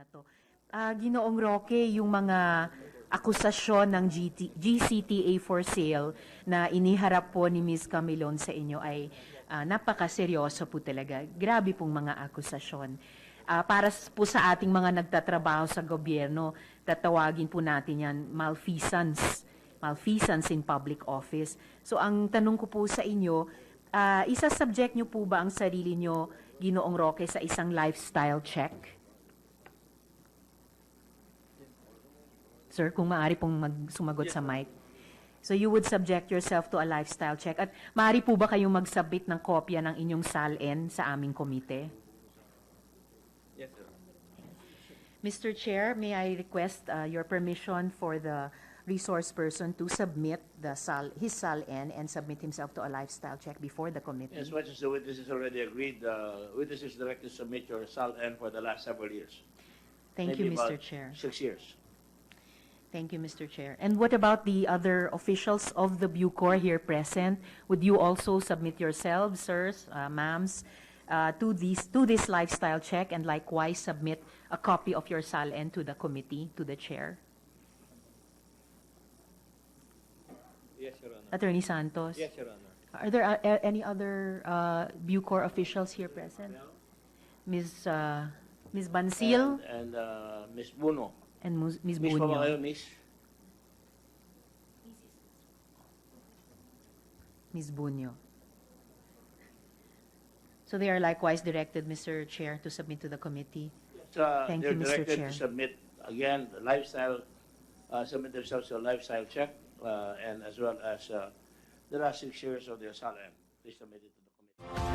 na to. Ginoong Roque, yung mga akusasyon ng GCTA for sale na iniharap po ni Ms. Camilon sa inyo ay napakaseryoso po talaga. Grabe pong mga akusasyon. Para po sa ating mga nagtatrabaho sa gobyerno, tatawagin po natin yan malfeasance in public office. So ang tanong ko po sa inyo, isa-subject nyo po ba ang sarili nyo, Ginoong Roque, sa isang lifestyle check? Sir, kung maaari pong sumagot sa mic. So you would subject yourself to a lifestyle check. At maaari po ba kayong mag-submit ng kopya ng inyong SALN sa aming komite? Yes, sir. Mr. Chair, may I request your permission for the resource person to submit his SALN and submit himself to a lifestyle check before the committee? As much as the witness is already agreed, the witness is directed to submit your SALN for the last several years. Thank Maybe you, Mr. about Chair. 6 years. Thank you, Mr. Chair. And what about the other officials of the BuCor here present? Would you also submit yourselves, sirs, ma'ams, to this lifestyle check and likewise submit a copy of your SALN to the committee, to the chair? Yes, Your Honor. Attorney Santos? Yes, Your Honor. Are there any other BuCor officials here present? Ms. Bansil And Ms. Buno. and Ms. Miss pa ba kayo, Bunyo? Miss? Ms. Bunyo. So they are likewise directed, Mr. Chair, to submit to the committee. Thank They're you, Mr. directed Chair. to submit, again, the lifestyle, submit themselves to a lifestyle check, and as well as the last 6 years of their SALN. Please submit it to the committee.